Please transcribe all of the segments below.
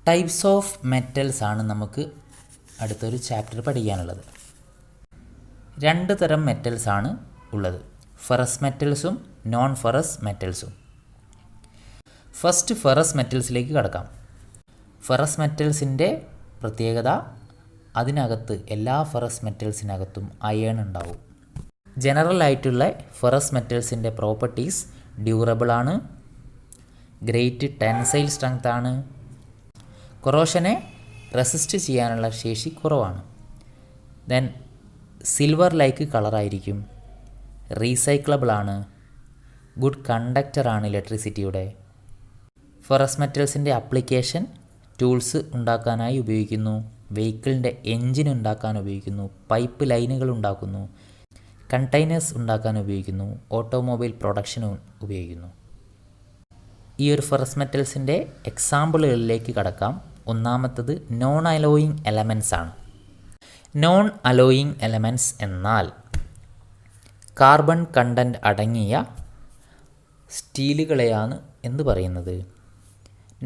Types of metals ആണ് നമുക്ക് അടുത്തൊരു ചാപ്റ്റർ പഠിക്കാനുള്ളത്. 2 തരം മെറ്റൽസ് ആണ് ഉള്ളത്, ഫെറസ് മെറ്റൽസും നോൺ ഫെറസ് മെറ്റൽസും. ഫസ്റ്റ് ഫെറസ് മെറ്റൽസിലേക്ക് കടക്കാം. ഫെറസ് മെറ്റൽസിൻ്റെ പ്രത്യേകത, അതിനകത്ത് എല്ലാ ഫെറസ് മെറ്റൽസിനകത്തും അയേൺ ഉണ്ടാവും. ജനറൽ ആയിട്ടുള്ള ഫെറസ് മെറ്റൽസിൻ്റെ പ്രോപ്പർട്ടീസ് ഡ്യൂറബിൾ ആണ്, ഗ്രേറ്റ് ടെൻസൈൽ സ്ട്രെങ്ത് ആണ്, കൊറോഷനെ റെസിസ്റ്റ് ചെയ്യാനുള്ള ശേഷി കുറവാണ്, ദെൻ സിൽവർ ലൈക്ക് കളറായിരിക്കും, റീസൈക്ലബിൾ ആണ്, ഗുഡ് കണ്ടക്ടർ ആണ് ഇലക്ട്രിസിറ്റിയുടെ. ഫെറസ് മെറ്റൽസിൻ്റെ അപ്ലിക്കേഷൻ ടൂൾസ് ഉണ്ടാക്കാനായി ഉപയോഗിക്കുന്നു, വെഹിക്കിളിൻ്റെ എൻജിൻ ഉണ്ടാക്കാൻ ഉപയോഗിക്കുന്നു, പൈപ്പ് ലൈനുകൾ ഉണ്ടാക്കുന്നു, കണ്ടെയ്നേഴ്സ് ഉണ്ടാക്കാൻ ഉപയോഗിക്കുന്നു, ഓട്ടോമൊബൈൽ പ്രൊഡക്ഷന് ഉപയോഗിക്കുന്നു. ഈ ഒരു ഫെറസ് മെറ്റൽസിൻ്റെ എക്സാമ്പിളുകളിലേക്ക് കടക്കാം. ഒന്നാമത്തത് നോൺ അലോയിങ് എലമെൻറ്റ്സ് ആണ്. നോൺ അലോയിങ് എലമെൻറ്റ്സ് എന്നാൽ കാർബൺ കണ്ടൻറ്റ് അടങ്ങിയ സ്റ്റീലുകളെയാണ് എന്ന് പറയുന്നത്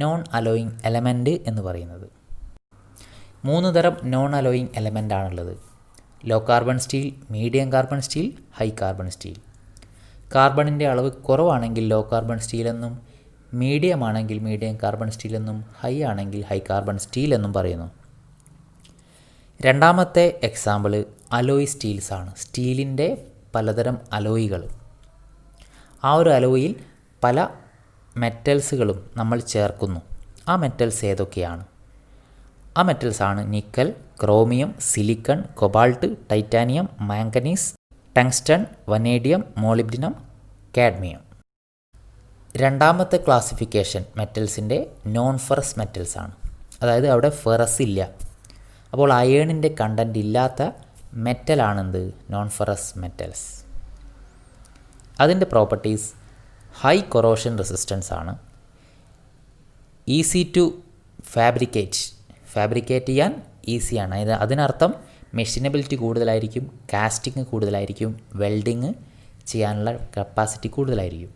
നോൺ അലോയിങ് എലമെൻറ്റ് എന്ന് പറയുന്നത്. 3 തരം നോൺ അലോയിങ് എലമെൻ്റ് ആണുള്ളത്: low carbon steel, medium carbon steel, high carbon steel. കാർബണിൻ്റെ അളവ് കുറവാണെങ്കിൽ ലോ കാർബൺ സ്റ്റീൽ എന്നും, മീഡിയം ആണെങ്കിൽ മീഡിയം കാർബൺ സ്റ്റീൽ എന്നും, ഹൈ ആണെങ്കിൽ ഹൈ കാർബൺ സ്റ്റീൽ എന്നും പറയുന്നു. രണ്ടാമത്തെ എക്സാമ്പിൾ അലോയ് സ്റ്റീൽസ് ആണ്. സ്റ്റീലിൻ്റെ പലതരം അലോയികൾ. ആ ഒരു അലോയിൽ പല മെറ്റൽസുകളും നമ്മൾ ചേർക്കുന്നു. ആ മെറ്റൽസ് ഏതൊക്കെയാണ്? ആ മെറ്റൽസ് ആണ് nickel, chromium, silicon, cobalt, titanium, manganese, tungsten, vanadium, molybdenum, cadmium. രണ്ടാമത്തെ ക്ലാസിഫിക്കേഷൻ മെറ്റൽസിൻ്റെ നോൺ ഫെറസ് മെറ്റൽസ് ആണ്. അതായത് അവിടെ ഫെറസ് ഇല്ല. അപ്പോൾ അയേണിൻ്റെ കണ്ടൻറ്റ് ഇല്ലാത്ത മെറ്റലാണെന്ത്? Non ferrous metals. അതിൻ്റെ പ്രോപ്പർട്ടീസ് ഹൈ കൊറോഷൻ റെസിസ്റ്റൻസ് ആണ്, ഈസി ടു ഫാബ്രിക്കേറ്റ് ചെയ്യാൻ ഈസിയാണ്. അതിനർത്ഥം മെഷീനബിലിറ്റി കൂടുതലായിരിക്കും, കാസ്റ്റിംഗ് കൂടുതലായിരിക്കും, വെൽഡിങ് ചെയ്യാനുള്ള കപ്പാസിറ്റി കൂടുതലായിരിക്കും.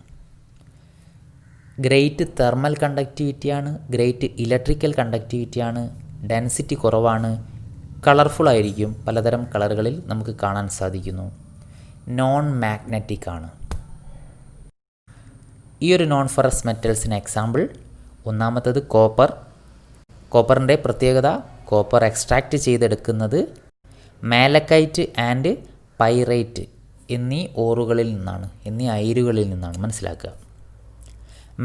ഗ്രേറ്റ് തെർമൽ കണ്ടക്ടിവിറ്റിയാണ്, ഗ്രേറ്റ് ഇലക്ട്രിക്കൽ കണ്ടക്ടിവിറ്റിയാണ്, ഡെൻസിറ്റി കുറവാണ്, കളർഫുൾ ആയിരിക്കും, പലതരം കളറുകളിൽ നമുക്ക് കാണാൻ സാധിക്കുന്നു, നോൺ മാഗ്നറ്റിക് ആണ്. ഈ ഒരു നോൺ ഫെറസ് മെറ്റൽസിന് എക്സാമ്പിൾ ഒന്നാമത്തത് കോപ്പർ. കോപ്പറിൻ്റെ പ്രത്യേകത, കോപ്പർ എക്സ്ട്രാക്റ്റ് ചെയ്തെടുക്കുന്നത് മാലക്കൈറ്റ് ആൻഡ് പൈറൈറ്റ് എന്നീ ഓറുകളിൽ നിന്നാണ്, എന്നീ അയിരുകളിൽ നിന്നാണ്. മനസ്സിലാക്കുക.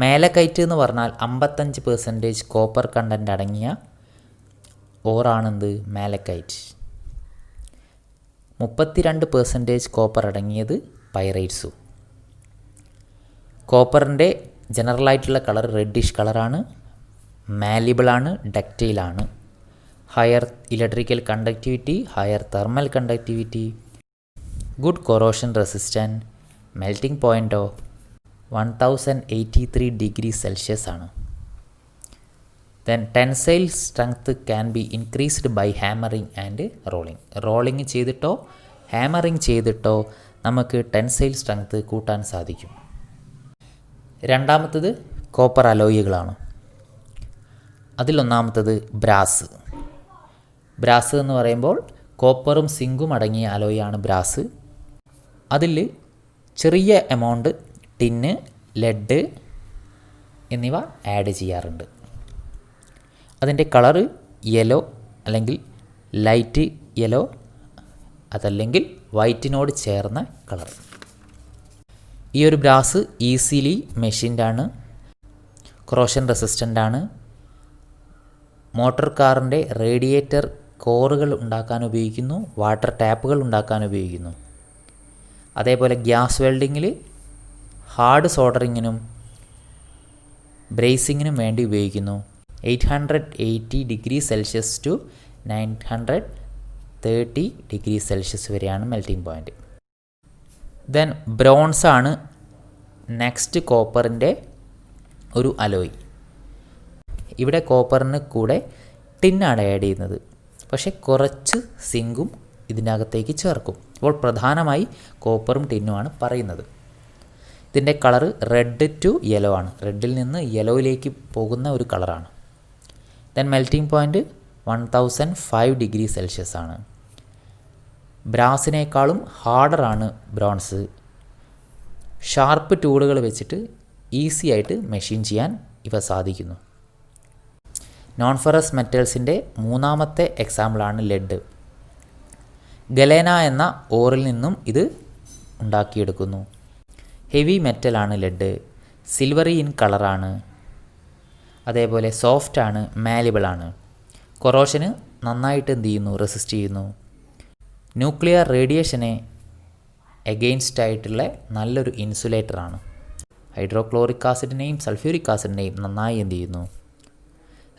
മാലക്കൈറ്റ് എന്ന് പറഞ്ഞാൽ 55% കോപ്പർ കണ്ടൻറ്റ് അടങ്ങിയ ഓറാണെന്ത്? മാലക്കൈറ്റ്. 32% കോപ്പർ അടങ്ങിയത് പൈറൈറ്റ്സും. കോപ്പറിൻ്റെ ജനറലായിട്ടുള്ള കളർ റെഡിഷ് കളറാണ്, മാലിബിളാണ്, ഡക്റ്റൈലാണ്, higher electrical conductivity, higher thermal conductivity, good corrosion resistant, melting പോയിൻറ്റോ 1083 ഡിഗ്രി സെൽഷ്യസ് ആണ്. Then tensile strength can be increased by hammering and rolling. Rolling ചെയ്തിട്ടോ ഹാമറിങ് ചെയ്തിട്ടോ നമുക്ക് ടെൻസൈൽ സ്ട്രെങ്ത് കൂട്ടാൻ സാധിക്കും. രണ്ടാമത്തത് കോപ്പർ അലോയികളാണ്. അതിലൊന്നാമത്തത് ബ്രാസ്. ബ്രാസ് എന്ന് പറയുമ്പോൾ കോപ്പറും സിങ്കും അടങ്ങിയ അലോയാണ് ബ്രാസ്. അതിൽ ചെറിയ എമൗണ്ട് ടിന്ന്, ലെഡ് എന്നിവ ആഡ് ചെയ്യാറുണ്ട്. അതിൻ്റെ കളറ് യെല്ലോ അല്ലെങ്കിൽ ലൈറ്റ് യെല്ലോ, അതല്ലെങ്കിൽ വൈറ്റിനോട് ചേർന്ന കളർ. ഈ ഒരു ബ്രാസ് ഈസിലി മെഷീൻഡ് ആണ്, കൊറോഷൻ റെസിസ്റ്റൻ്റ് ആണ്, മോട്ടോർ കാറിൻ്റെ റേഡിയേറ്റർ കോറുകൾ ഉണ്ടാക്കാൻ ഉപയോഗിക്കുന്നു, വാട്ടർ ടാപ്പുകൾ ഉണ്ടാക്കാൻ ഉപയോഗിക്കുന്നു. അതേപോലെ ഗ്യാസ് വെൽഡിങ്ങിൽ ഹാർഡ് സോൾഡറിങ്ങിനും ബ്രേസിങ്ങിനും വേണ്ടി ഉപയോഗിക്കുന്നു. 880 degree Celsius to 930 degree Celsius വരെയാണ് മെൽറ്റിംഗ് പോയിൻറ്റ്. ദെൻ ബ്രോൺസ് ആണ് നെക്സ്റ്റ് കോപ്പറിൻ്റെ ഒരു അലോയ്. ഇവിടെ കോപ്പറിന് കൂടെ ടിന്നാണ് ആഡ് ചെയ്യുന്നത്, പക്ഷേ കുറച്ച് സിങ്കും ഇതിനകത്തേക്ക് ചേർക്കും. അപ്പോൾ പ്രധാനമായി കോപ്പറും ടിന്നുമാണ് പറയുന്നത്. ഇതിൻ്റെ കളറ് റെഡ് ടു യെല്ലോ ആണ്, റെഡിൽ നിന്ന് യെല്ലോയിലേക്ക് പോകുന്ന ഒരു കളറാണ്. Then melting point 1005 degree Celsius ആണ്. ബ്രാസിനേക്കാളും ഹാർഡറാണ് ബ്രോൺസ്. ഷാർപ്പ് ടൂളുകൾ വെച്ചിട്ട് ഈസി ആയിട്ട് മെഷീൻ ചെയ്യാൻ ഇവ സാധിക്കുന്നു. നോൺ ഫെറസ് മെറ്റൽസിൻ്റെ മൂന്നാമത്തെ എക്സാമ്പിളാണ് ലെഡ്. ഗലേന എന്ന ഓറിൽ നിന്നും ഇത് ഉണ്ടാക്കിയെടുക്കുന്നു. ഹെവി മെറ്റലാണ് ലെഡ്. സിൽവറി ഇൻ കളറാണ്. അതേപോലെ സോഫ്റ്റാണ്, മാലിബിളാണ്. കൊറോഷന് നന്നായിട്ട് എന്ത് ചെയ്യുന്നു, റെസിസ്റ്റ് ചെയ്യുന്നു. ന്യൂക്ലിയർ റേഡിയേഷനെ എഗെയിൻസ്റ്റ് ആയിട്ടുള്ള നല്ലൊരു ഇൻസുലേറ്ററാണ്. ഹൈഡ്രോക്ലോറിക് ആസിഡിനെയും സൾഫ്യൂരിക് ആസിഡിനെയും നന്നായി എന്ത് ചെയ്യുന്നു,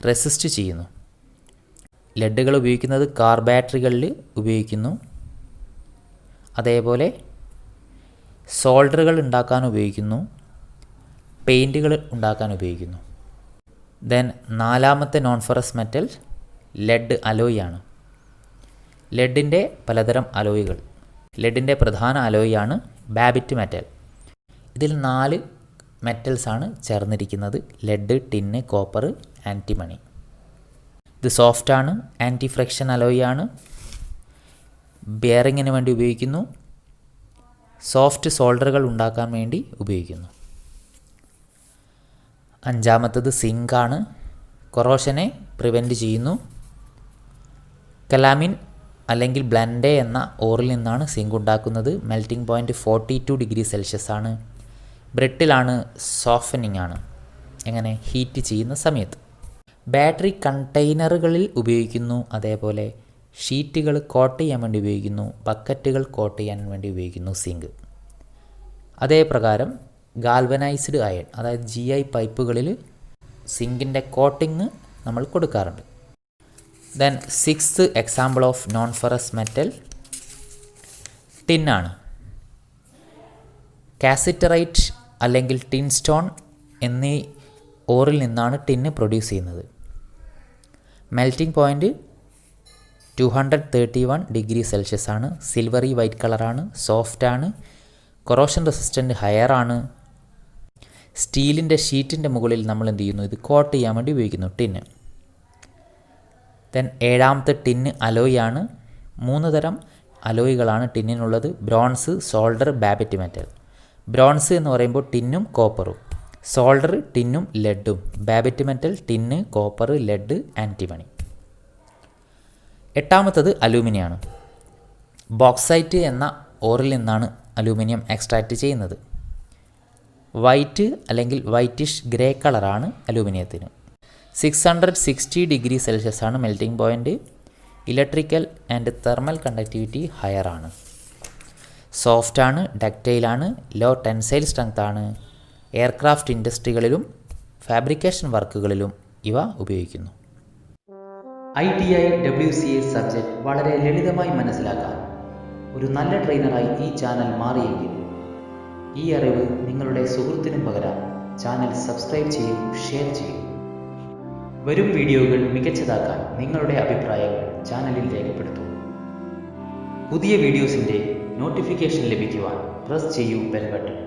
റെസിസ്റ്റ് ചെയ്യുന്നു. ലെഡുകൾ ഉപയോഗിക്കുന്നത് കാർ ബാറ്ററികളിൽ ഉപയോഗിക്കുന്നു. അതേപോലെ സോൾഡറുകൾ ഉണ്ടാക്കാൻ ഉപയോഗിക്കുന്നു. പെയിൻറ്റുകൾ ഉണ്ടാക്കാൻ ഉപയോഗിക്കുന്നു. ദെൻ നാലാമത്തെ non ferrous metal lead alloy ആണ്. ലെഡിൻ്റെ പലതരം അലോയികൾ. ലെഡിൻ്റെ പ്രധാന അലോയാണ് ബാബിറ്റ് മെറ്റൽ. ഇതിൽ 4 മെറ്റൽസാണ് ചേർന്നിരിക്കുന്നത്: ലെഡ്, ടിന്ന്, കോപ്പർ, ആൻറ്റിമണി. ഇത് സോഫ്റ്റാണ്, ആൻറ്റി ഫ്രിക്ഷൻ അലോയാണ്. ബെയറിങ്ങിന് വേണ്ടി ഉപയോഗിക്കുന്നു. സോഫ്റ്റ് സോൾഡറുകൾ ഉണ്ടാക്കാൻ വേണ്ടി ഉപയോഗിക്കുന്നു. അഞ്ചാമത്തത് സിങ്കാണ്. കൊറോഷനെ പ്രിവെൻറ്റ് ചെയ്യുന്നു. കലാമിൻ അല്ലെങ്കിൽ ബ്ലൻഡേ എന്ന ഓറിൽ നിന്നാണ് സിങ്ക് ഉണ്ടാക്കുന്നത്. മെൽറ്റിംഗ് പോയിൻറ്റ് 42 ഡിഗ്രി സെൽഷ്യസ് ആണ്. ബ്രിട്ടിലാണ്, സോഫനിങ് ആണ്. എങ്ങനെ? ഹീറ്റ് ചെയ്യുന്ന സമയത്ത്. ബാറ്ററി കണ്ടെയ്നറുകളിൽ ഉപയോഗിക്കുന്നു. അതേപോലെ ഷീറ്റുകൾ കോട്ട് ചെയ്യാൻ വേണ്ടി ഉപയോഗിക്കുന്നു. ബക്കറ്റുകൾ കോട്ട് ചെയ്യാൻ വേണ്ടി ഉപയോഗിക്കുന്നു സിങ്ക്. അതേപ്രകാരം ഗാൽവനൈസ്ഡ് അയൺ, അതായത് GI പൈപ്പുകളിൽ സിങ്കിൻ്റെ കോട്ടിങ് നമ്മൾ കൊടുക്കാറുണ്ട്. Then 6th example of non ferrous metal ടിന്നാണ്. കാസിറ്ററൈറ്റ് അല്ലെങ്കിൽ ടിൻ സ്റ്റോൺ എന്നീ ഓറിൽ നിന്നാണ് ടിന്ന് പ്രൊഡ്യൂസ് ചെയ്യുന്നത്. മെൽറ്റിംഗ് പോയിൻറ്റ് 231 ഡിഗ്രി സെൽഷ്യസ് ആണ്. സിൽവറി വൈറ്റ് കളറാണ്. സോഫ്റ്റാണ്. കൊറോഷൻ റെസിസ്റ്റൻറ്റ് ഹയറാണ്. സ്റ്റീലിൻ്റെ ഷീറ്റിൻ്റെ മുകളിൽ നമ്മൾ എന്ത് ചെയ്യുന്നു, ഇത് കോട്ട് ചെയ്യാൻ വേണ്ടി ഉപയോഗിക്കുന്നു ടിന്ന്. ദെൻ 7ാമത്തെ ടിന്ന് അലോയ് ആണ്. 3 തരം അലോയികളാണ് ടിന്നിനുള്ളത്: bronze, solder, babbitt metal. Bronze എന്ന് പറയുമ്പോൾ ടിന്നും കോപ്പറും. സോൾഡർ ടിന്നും ലെഡും. Babbitt metal tin, copper, lead, antimony. 8ാമത്തത് അലൂമിനിയാണ്. ബോക്സൈറ്റ് എന്ന ഓറിൽ നിന്നാണ് അലൂമിനിയം എക്സ്ട്രാക്റ്റ് ചെയ്യുന്നത്. വൈറ്റ് അല്ലെങ്കിൽ വൈറ്റിഷ് ഗ്രേ കളറാണ് അലൂമിനിയത്തിന്. 660 ഡിഗ്രി സെൽഷ്യസ് ആണ് melting point. Electrical and thermal conductivity ഹയറാണ്. സോഫ്റ്റാണ്, ഡക്റ്റൈലാണ്, ലോ ടെൻസൈൽ സ്ട്രെങ്ത് ആണ്. എയർക്രാഫ്റ്റ് ഇൻഡസ്ട്രികളിലും ഫാബ്രിക്കേഷൻ വർക്കുകളിലും ഇവ ഉപയോഗിക്കുന്നു. ITI WCA സബ്ജക്റ്റ് വളരെ ലളിതമായി മനസ്സിലാക്കാൻ ഒരു നല്ല ട്രെയിനറായി ഈ ചാനൽ മാറിയെങ്കിൽ ഈ അറിവ് നിങ്ങളുടെ സുഹൃത്തിനും പകരാൻ ചാനൽ സബ്സ്ക്രൈബ് ചെയ്യും, ഷെയർ ചെയ്യും. വരും വീഡിയോകൾ മികച്ചതാക്കാൻ നിങ്ങളുടെ അഭിപ്രായങ്ങൾ ചാനലിൽ രേഖപ്പെടുത്തൂ. പുതിയ വീഡിയോസിൻ്റെ നോട്ടിഫിക്കേഷൻ ലഭിക്കുവാൻ പ്രസ് ചെയ്യൂ ബെൽ ബട്ടൺ.